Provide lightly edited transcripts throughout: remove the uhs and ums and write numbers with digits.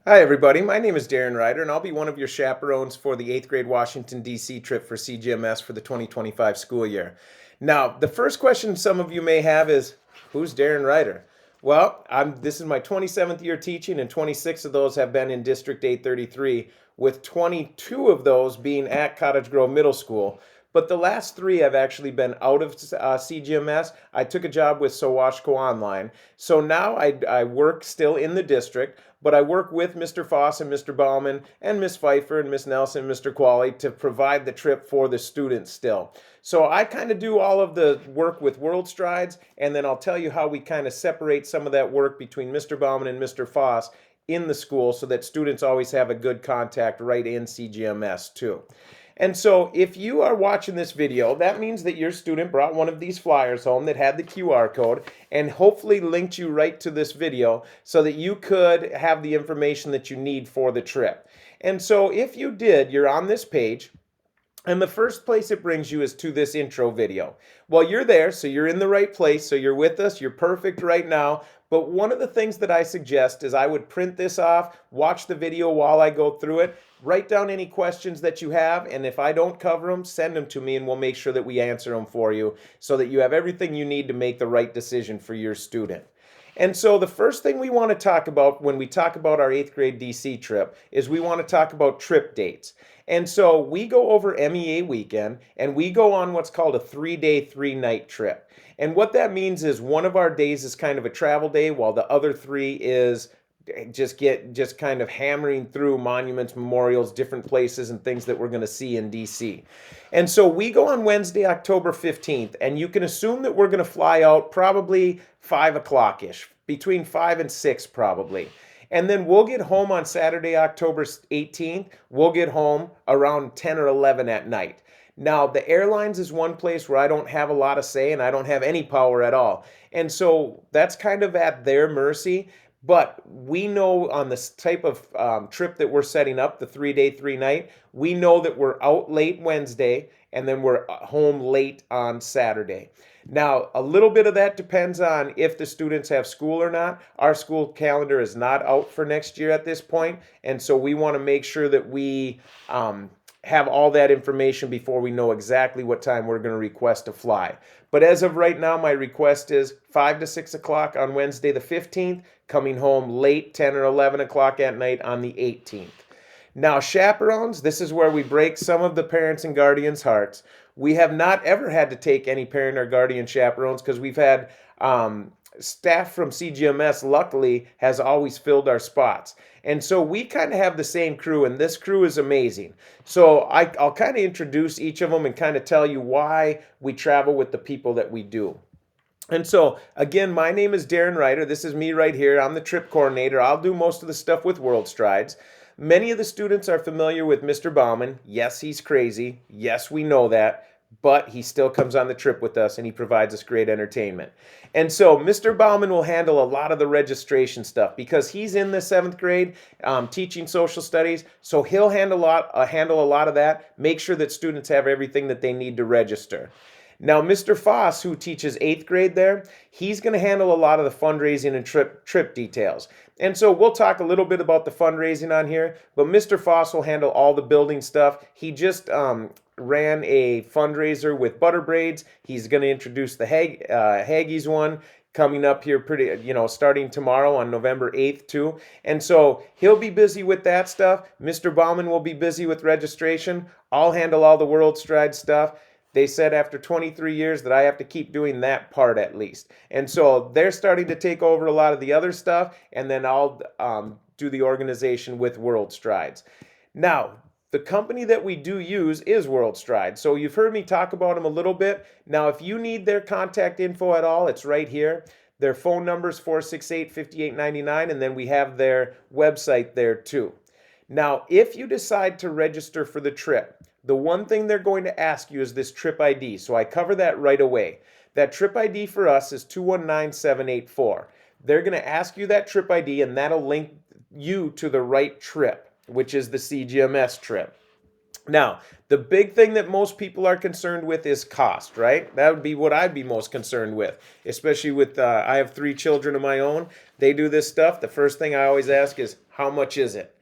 Hi, everybody. My name is Darren Ryder, and I'll be one of your chaperones for the 8th grade Washington, D.C. trip for CGMS for the 2025 school year. Now, the first question some of you may have is, who's Darren Ryder? Well, this is my 27th year teaching, and 26 of those have been in District 833, with 22 of those being at Cottage Grove Middle School. But the last three have actually been out of CGMS. I took a job with Sowashco Online. So now I work still in the district, but I work with Mr. Foss and Mr. Bauman and Miss Pfeiffer and Miss Nelson and Mr. Qualley to provide the trip for the students still. So I kind of do all of the work with World Strides, and then I'll tell you how we kind of separate some of that work between Mr. Bauman and Mr. Foss in the school so that students always have a good contact right in CGMS too. And so if you are watching this video, that means that your student brought one of these flyers home that had the QR code and hopefully linked you right to this video so that you could have the information that you need for the trip. And so if you did, you're on this page. And the first place it brings you is to this intro video. Well, you're there, so you're in the right place, so you're with us, you're perfect right now. But one of the things that I suggest is I would print this off, watch the video while I go through it, write down any questions that you have, and if I don't cover them, send them to me and we'll make sure that we answer them for you so that you have everything you need to make the right decision for your student. And so the first thing we want to talk about when we talk about our 8th grade DC trip is we want to talk about trip dates. And so we go over MEA weekend and we go on what's called a 3-day, 3-night trip. And what that means is one of our days is kind of a travel day while the other 3 is just kind of hammering through monuments, memorials, different places and things that we're going to see in DC. And so we go on Wednesday, October 15th, and you can assume that we're going to fly out probably 5 o'clock-ish, between 5 and 6 probably. And then we'll get home on Saturday, October 18th. We'll get home around 10 or 11 at night. Now, the airlines is one place where I don't have a lot of say and I don't have any power at all. And so that's kind of at their mercy. But we know on this type of trip that we're setting up, the 3-day, 3-night, we know that we're out late Wednesday and then we're home late on Saturday. Now, a little bit of that depends on if the students have school or not. Our school calendar is not out for next year at this point, and so we want to make sure that we have all that information before we know exactly what time we're going to request to fly. But as of right now, my request is 5 to 6 o'clock on Wednesday the 15th, coming home late 10 or 11 o'clock at night on the 18th. Now, chaperones, this is where we break some of the parents and guardians' hearts. We have not ever had to take any parent or guardian chaperones because we've had staff from CGMS, luckily, has always filled our spots. And so we kind of have the same crew, and this crew is amazing. So I'll kind of introduce each of them and kind of tell you why we travel with the people that we do. And so, again, my name is Darren Ryder. This is me right here. I'm the trip coordinator. I'll do most of the stuff with World Strides. Many of the students are familiar with Mr. Bauman. Yes, he's crazy. Yes, we know that. But he still comes on the trip with us and he provides us great entertainment. And so Mr. Bauman will handle a lot of the registration stuff because he's in the 7th grade teaching social studies. So he'll handle a lot of that, make sure that students have everything that they need to register. Now, Mr. Foss, who teaches 8th grade there, he's going to handle a lot of the fundraising and trip details. And so we'll talk a little bit about the fundraising on here, but Mr. Foss will handle all the building stuff. He just ran a fundraiser with Butter Braids. He's going to introduce the Haggis one coming up here starting tomorrow on November 8th too. And so he'll be busy with that stuff. Mr. Bauman will be busy with registration. I'll handle all the World Stride stuff. They said after 23 years that I have to keep doing that part at least. And so they're starting to take over a lot of the other stuff, and then I'll do the organization with World Strides. Now, the company that we do use is World Strides. So you've heard me talk about them a little bit. Now, if you need their contact info at all, it's right here. Their phone number is 468-5899, and then we have their website there too. Now, if you decide to register for the trip, the one thing they're going to ask you is this trip ID. So I cover that right away. That trip ID for us is 219784. They're going to ask you that trip ID, and that'll link you to the right trip, which is the CGMS trip. Now, The big thing that most people are concerned with is cost, right? That would be what I'd be most concerned with, especially with I have 3 children of my own. They do this stuff. The first thing I always ask is, how much is it?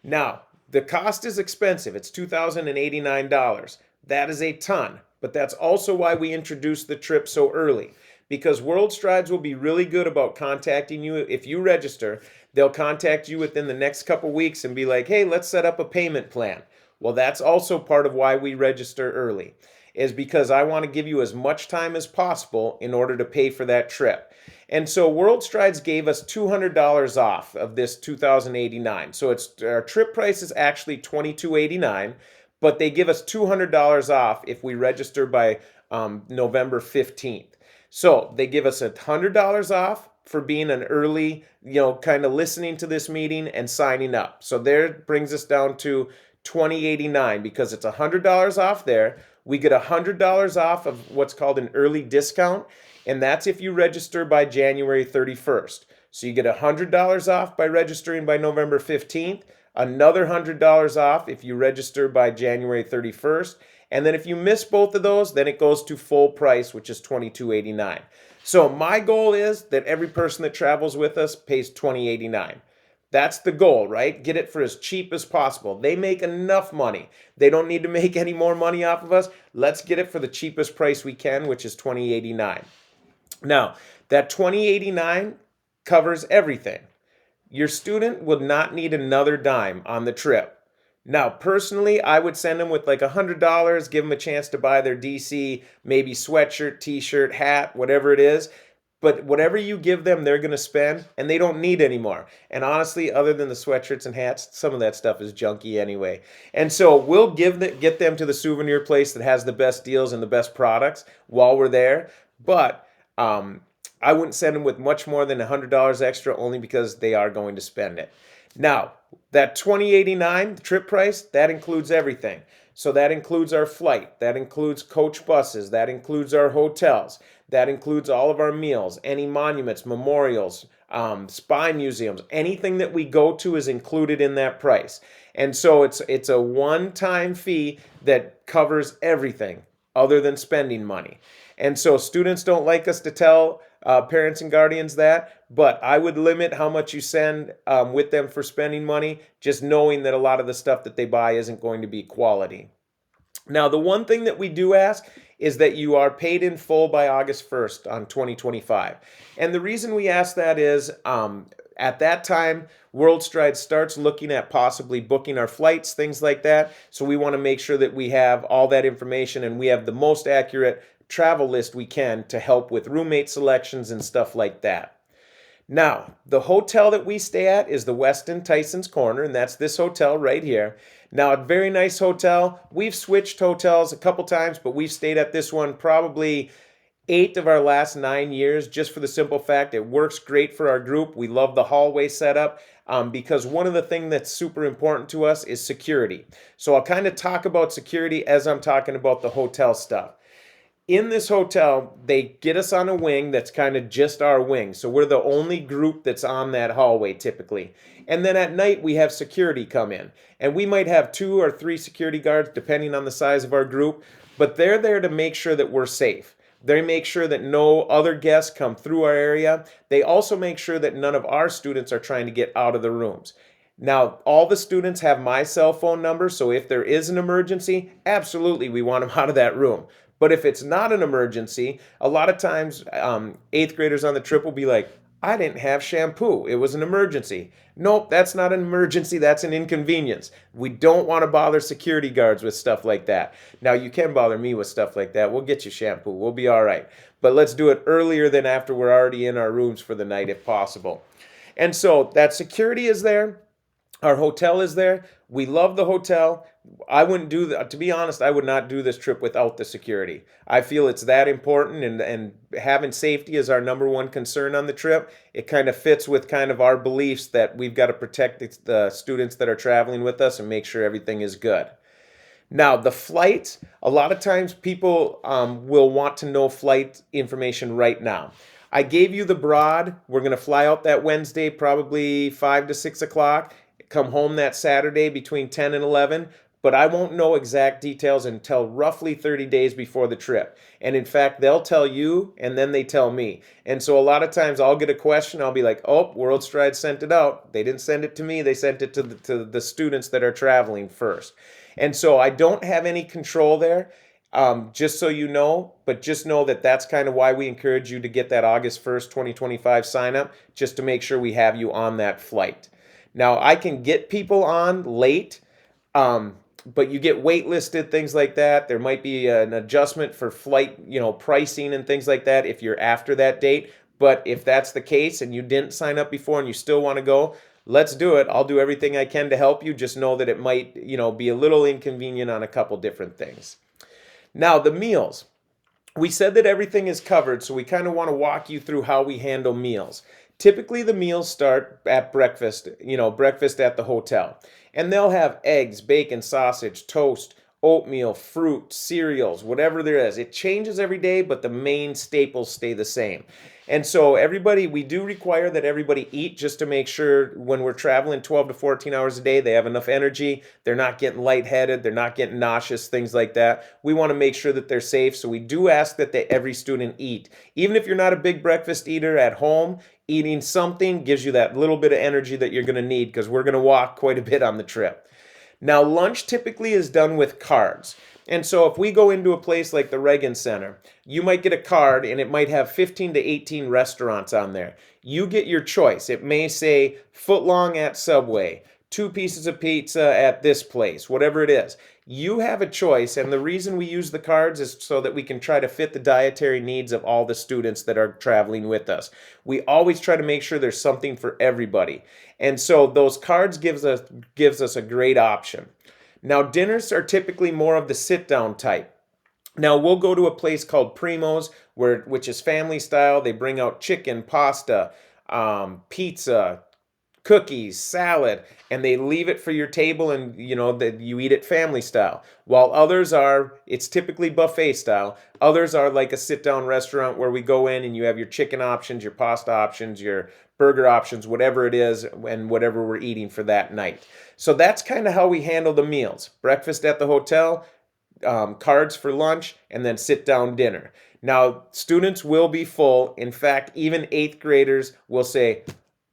Now, the cost is expensive. It's $2,089. That is a ton, but that's also why we introduced the trip so early. Because World Strides will be really good about contacting you. If you register, they'll contact you within the next couple weeks and be like, hey, let's set up a payment plan. Well, that's also part of why we register early, is because I want to give you as much time as possible in order to pay for that trip. And so World Strides gave us $200 off of this $2,089. So our trip price is actually $2,289, but they give us $200 off if we register by November 15th. So they give us $100 off for being an early, kind of listening to this meeting and signing up. So there brings us down to $2,089 because it's $100 off there. We get $100 off of what's called an early discount, and that's if you register by January 31st. So you get $100 off by registering by November 15th, another $100 off if you register by January 31st, and then if you miss both of those, then it goes to full price, which is $2,289. So my goal is that every person that travels with us pays $2,089. That's the goal, right? Get it for as cheap as possible. They make enough money. They don't need to make any more money off of us. Let's get it for the cheapest price we can, which is $2,089. Now, that $2,089 covers everything. Your student will not need another dime on the trip. Now, personally, I would send them with like $100, give them a chance to buy their DC, maybe sweatshirt, t-shirt, hat, whatever it is. But whatever you give them, they're going to spend, and they don't need anymore. And honestly, other than the sweatshirts and hats, some of that stuff is junky anyway. And so we'll get them to the souvenir place that has the best deals and the best products while we're there. But I wouldn't send them with much more than $100 extra, only because they are going to spend it. Now, that $2,089 trip price, that includes everything. So that includes our flight, that includes coach buses, that includes our hotels, that includes all of our meals, any monuments, memorials, spy museums, anything that we go to is included in that price. And so it's a one-time fee that covers everything other than spending money. And so students don't like us to tell parents and guardians that, but I would limit how much you send with them for spending money, just knowing that a lot of the stuff that they buy isn't going to be quality. Now, the one thing that we do ask is that you are paid in full by August 1st on 2025. And the reason we ask that is at that time, World Stride starts looking at possibly booking our flights, things like that. So we want to make sure that we have all that information and we have the most accurate travel list we can to help with roommate selections and stuff like that. Now, the hotel that we stay at is the Westin Tyson's Corner, and that's this hotel right here. Now, a very nice hotel. We've switched hotels a couple times, but we've stayed at this one probably 8 of our last 9 years, just for the simple fact it works great for our group. We love the hallway setup because one of the things that's super important to us is security. So I'll kind of talk about security as I'm talking about the hotel stuff. In this hotel, they get us on a wing that's kind of just our wing. So we're the only group that's on that hallway typically. And then at night, we have security come in. And we might have 2 or 3 security guards, depending on the size of our group. But they're there to make sure that we're safe. They make sure that no other guests come through our area. They also make sure that none of our students are trying to get out of the rooms. Now, all the students have my cell phone number. So if there is an emergency, absolutely, we want them out of that room. But if it's not an emergency, a lot of times 8th graders on the trip will be like, I didn't have shampoo. It was an emergency. Nope, that's not an emergency. That's an inconvenience. We don't want to bother security guards with stuff like that. Now, you can bother me with stuff like that. We'll get you shampoo. We'll be all right. But let's do it earlier than after we're already in our rooms for the night if possible. And so that security is there. Our hotel is there. We love the hotel. I wouldn't do that. To be honest, I would not do this trip without the security. I feel it's that important, and having safety is our number one concern on the trip. It kind of fits with kind of our beliefs that we've got to protect the students that are traveling with us and make sure everything is good. Now, the flights, a lot of times people will want to know flight information right now. I gave you the broad. We're going to fly out that Wednesday, probably 5 to 6 o'clock. Come home that Saturday between 10 and 11. but I won't know exact details until roughly 30 days before the trip. And in fact, they'll tell you and then they tell me. And so a lot of times I'll get a question, I'll be like, oh, World Stride sent it out. They didn't send it to me, they sent it to the students that are traveling first. And so I don't have any control there, just so you know, but just know that that's kind of why we encourage you to get that August 1st, 2025 sign up, just to make sure we have you on that flight. Now, I can get people on late, but you get waitlisted, things like that. There might be an adjustment for flight, pricing and things like that if you're after that date. But if that's the case and you didn't sign up before and you still want to go, let's do it. I'll do everything I can to help you. Just know that it might, be a little inconvenient on a couple different things. Now, the meals. We said that everything is covered, so we kind of want to walk you through how we handle meals. Typically, the meals start at breakfast, breakfast at the hotel. And they'll have eggs, bacon, sausage, toast, oatmeal, fruit, cereals, whatever there is. It changes every day, but the main staples stay the same. And so we do require that everybody eat just to make sure when we're traveling 12 to 14 hours a day, they have enough energy, they're not getting lightheaded, they're not getting nauseous, things like that. We want to make sure that they're safe, so we do ask that every student eat. Even if you're not a big breakfast eater at home, eating something gives you that little bit of energy that you're going to need because we're going to walk quite a bit on the trip. Now, lunch typically is done with cards. And so if we go into a place like the Reagan Center, you might get a card and it might have 15 to 18 restaurants on there. You get your choice. It may say footlong at Subway, 2 pieces of pizza at this place, whatever it is. You have a choice, and the reason we use the cards is so that we can try to fit the dietary needs of all the students that are traveling with us. We always try to make sure there's something for everybody. And so those cards gives us a great option. Now, dinners are typically more of the sit-down type. Now, we'll go to a place called Primo's, which is family style. They bring out chicken, pasta, pizza, cookies, salad, and they leave it for your table, and that you eat it family style. While it's typically buffet style. Others are like a sit-down restaurant where we go in and you have your chicken options, your pasta options, your burger options, whatever it is, and whatever we're eating for that night. So that's kind of how we handle the meals. Breakfast at the hotel, cards for lunch, and then sit-down dinner. Now, students will be full. In fact, even 8th graders will say,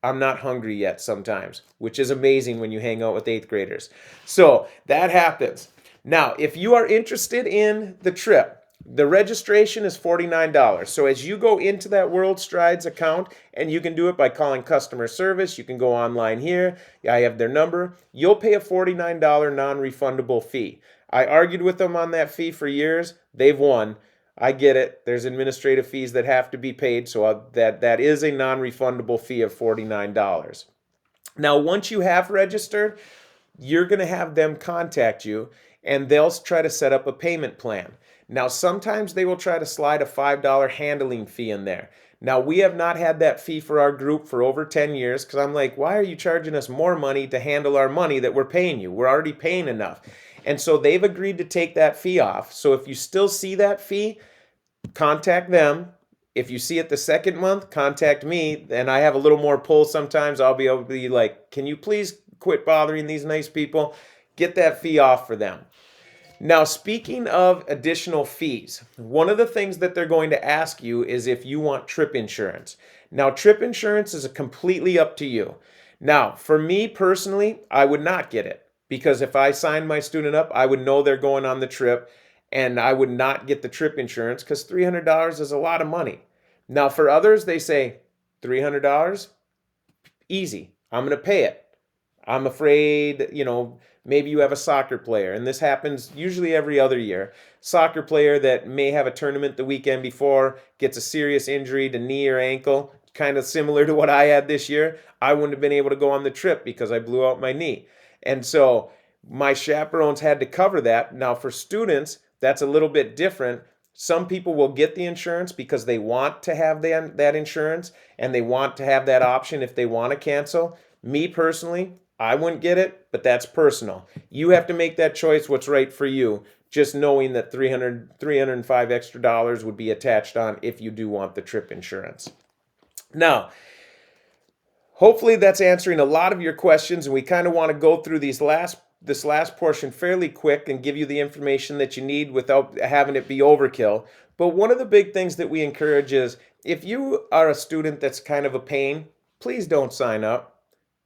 I'm not hungry yet sometimes, which is amazing when you hang out with 8th graders. So that happens. Now, if you are interested in the trip, the registration is $49. So as you go into that World Strides account, and you can do it by calling customer service, you can go online here, I have their number, you'll pay a $49 non-refundable fee. I argued with them on that fee for years. They've won. I get it. There's administrative fees that have to be paid, so that is a non-refundable fee of $49. Now, once you have registered, you're going to have them contact you, and they'll try to set up a payment plan. Now, sometimes they will try to slide a $5 handling fee in there. Now, we have not had that fee for our group for over 10 years because I'm like, why are you charging us more money to handle our money that we're paying you? We're already paying enough. And so they've agreed to take that fee off. So if you still see that fee, contact them. If you see it the second month, contact me. And I have a little more pull sometimes. I'll be able to be like, can you please quit bothering these nice people? Get that fee off for them. Now, speaking of additional fees, one of the things that they're going to ask you is if you want trip insurance. Now, trip insurance is completely up to you. Now, for me personally, I would not get it because if I signed my student up, I would know they're going on the trip and I would not get the trip insurance because $300 is a lot of money. Now, for others, they say, $300? Easy. I'm going to pay it. I'm afraid, maybe you have a soccer player, and this happens usually every other year. Soccer player that may have a tournament the weekend before, gets a serious injury to knee or ankle, kind of similar to what I had this year. I wouldn't have been able to go on the trip because I blew out my knee. And so my chaperones had to cover that. Now, for students, that's a little bit different. Some people will get the insurance because they want to have that insurance and they want to have that option if they want to cancel. Me personally, I wouldn't get it, but that's personal. You have to make that choice what's right for you, just knowing that $305 extra would be attached on if you do want the trip insurance. Now, hopefully that's answering a lot of your questions, and we kind of want to go through these last this last portion fairly quick and give you the information that you need without having it be overkill. But one of the big things that we encourage is if you are a student that's kind of a pain, please don't sign up.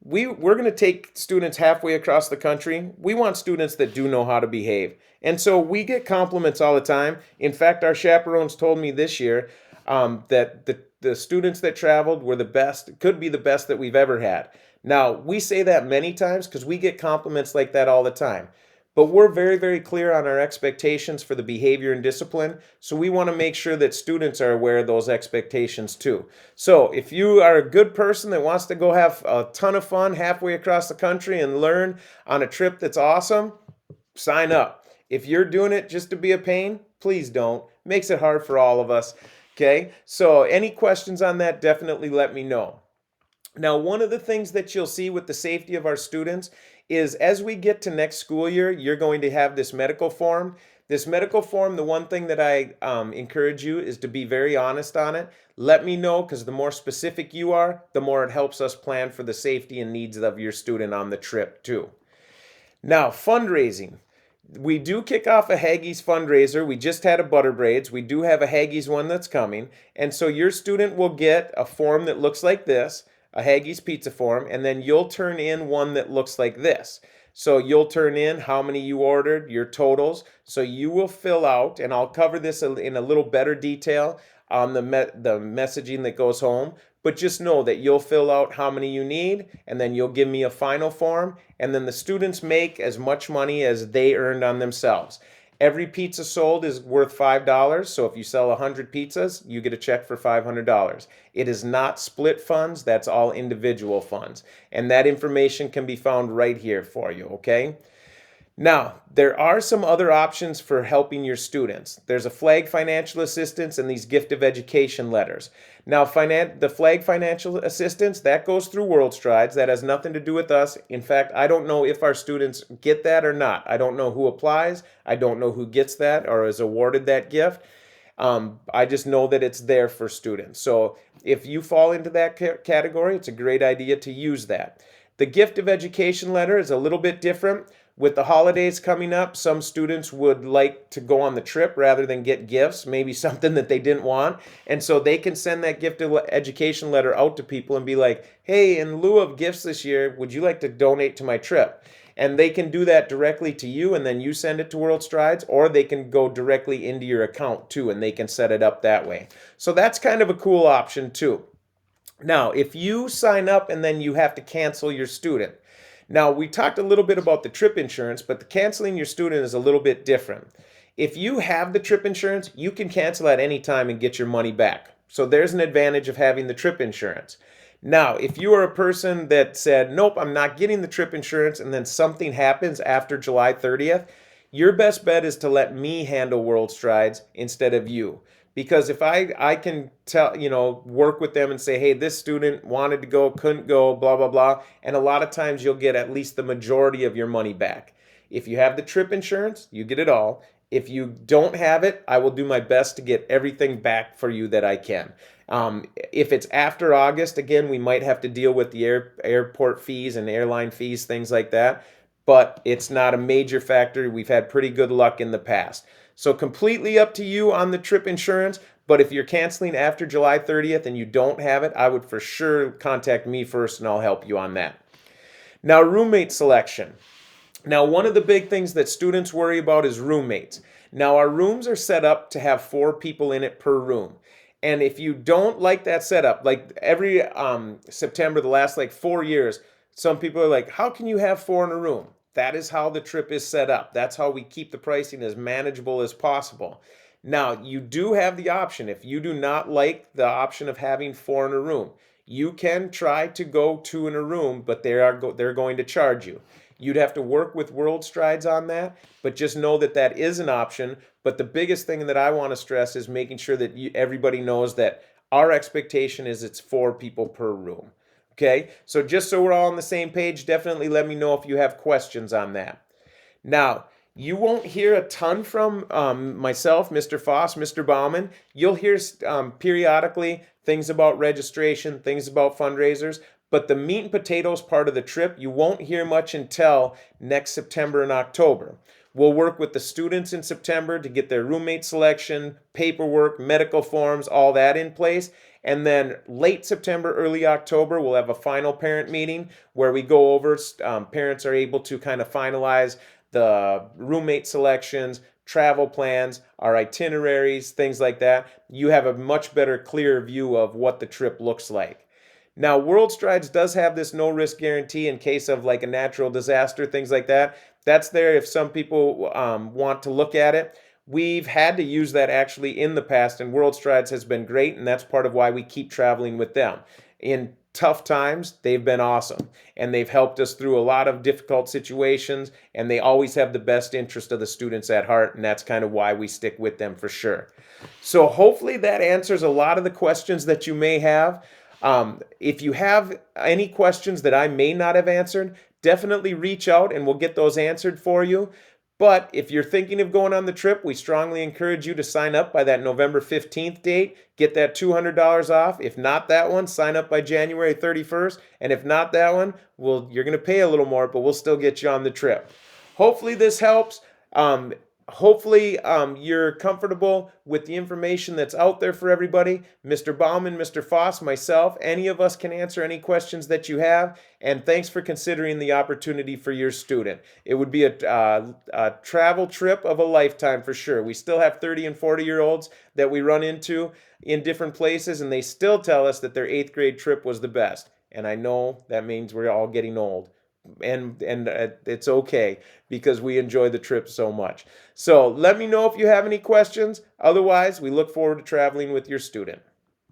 We're going to take students halfway across the country. We want students that do know how to behave. And so we get compliments all the time. In fact, our chaperones told me this year that the students that traveled were the best, could be the best that we've ever had. Now, we say that many times because we get compliments like that all the time. But we're very, very clear on our expectations for the behavior and discipline. So we want to make sure that students are aware of those expectations too. So if you are a good person that wants to go have a ton of fun halfway across the country and learn on a trip that's awesome, sign up. If you're doing it just to be a pain, please don't. Makes it hard for all of us. Okay, so any questions on that, definitely let me know. Now, one of the things that you'll see with the safety of our students is as we get to next school year, you're going to have this medical form. This medical form, the one thing that I encourage you is to be very honest on it. Let me know, because the more specific you are, the more it helps us plan for the safety and needs of your student on the trip too. Now, fundraising. We do kick off a Haggis fundraiser. We just had a Butter Braids. We do have a Haggis one that's coming. And so your student will get a form that looks like this, a Haggis pizza form, and then you'll turn in one that looks like this. So you'll turn in how many you ordered, your totals. So you will fill out, and I'll cover this in a little better detail on the messaging that goes home. But just know that you'll fill out how many you need, and then you'll give me a final form, and then the students make as much money as they earned on themselves. Every pizza sold is worth $5, so if you sell 100 pizzas, you get a check for $500. It is not split funds, that's all individual funds. And that information can be found right here for you, okay? Now, there are some other options for helping your students. There's a flag financial assistance and these gift of education letters. Now, the flag financial assistance, that goes through World Strides. That has nothing to do with us. In fact, I don't know if our students get that or not. I don't know who applies. I don't know who gets that or is awarded that gift. I just know that it's there for students. So if you fall into that category, it's a great idea to use that. The gift of education letter is a little bit different. With the holidays coming up, some students would like to go on the trip rather than get gifts, maybe something that they didn't want. And so they can send that gift of education letter out to people and be like, hey, in lieu of gifts this year, would you like to donate to my trip? And they can do that directly to you, and then you send it to World Strides, or they can go directly into your account too, and they can set it up that way. So that's kind of a cool option too. Now, if you sign up and then you have to cancel your student. Now, we talked a little bit about the trip insurance, but the canceling your student is a little bit different. If you have the trip insurance, you can cancel at any time and get your money back. So there's an advantage of having the trip insurance. Now, if you are a person that said, nope, I'm not getting the trip insurance, and then something happens after July 30th, your best bet is to let me handle World Strides instead of you. Because if I can tell, work with them and say, hey, this student wanted to go, couldn't go, blah, blah, blah. And a lot of times you'll get at least the majority of your money back. If you have the trip insurance, you get it all. If you don't have it, I will do my best to get everything back for you that I can. If it's after August, again, we might have to deal with the airport fees and airline fees, things like that. But it's not a major factor. We've had pretty good luck in the past. So completely up to you on the trip insurance, but if you're canceling after July 30th and you don't have it, I would for sure contact me first and I'll help you on that. Now, roommate selection. Now, one of the big things that students worry about is roommates. Now, our rooms are set up to have 4 people in it per room. And if you don't like that setup, like every September, the last 4 years, some people are like, how can you have 4 in a room? That is how the trip is set up. That's how we keep the pricing as manageable as possible. Now, you do have the option. If you do not like the option of having 4 in a room, you can try to go 2 in a room, but they're going to charge you. You'd have to work with World Strides on that, but just know that that is an option. But the biggest thing that I want to stress is making sure that everybody knows that our expectation is it's 4 people per room. Okay, so just so we're all on the same page, definitely let me know if you have questions on that. Now, you won't hear a ton from myself, Mr. Foss, Mr. Bauman. You'll hear periodically things about registration, things about fundraisers, But the meat and potatoes part of the trip, you won't hear much until next September and October. We'll work with the students in September to get their roommate selection, paperwork, medical forms, all that in place. And then late September, early October, we'll have a final parent meeting where we go over, parents are able to kind of finalize the roommate selections, travel plans, our itineraries, things like that. You have a much better, clear view of what the trip looks like. Now, World Strides does have this no risk guarantee in case of like a natural disaster, things like that. That's there if some people want to look at it. We've had to use that actually in the past, and World Strides has been great, and that's part of why we keep traveling with them. In tough times, they've been awesome, and they've helped us through a lot of difficult situations, and they always have the best interest of the students at heart, and that's kind of why we stick with them for sure. So hopefully that answers a lot of the questions that you may have. If you have any questions that I may not have answered, definitely reach out and we'll get those answered for you. But if you're thinking of going on the trip, we strongly encourage you to sign up by that November 15th date. Get that $200 off. If not that one, sign up by January 31st. And if not that one, well, you're going to pay a little more, but we'll still get you on the trip. Hopefully this helps. Hopefully you're comfortable with the information that's out there for everybody. Mr. Bauman, Mr. Foss, myself, any of us can answer any questions that you have. And thanks for considering the opportunity for your student. It would be a travel trip of a lifetime for sure. We still have 30 and 40-year-olds that we run into in different places, and they still tell us that their 8th grade trip was the best. And I know that means we're all getting old. And it's okay because we enjoy the trip so much. So let me know if you have any questions. Otherwise, we look forward to traveling with your student.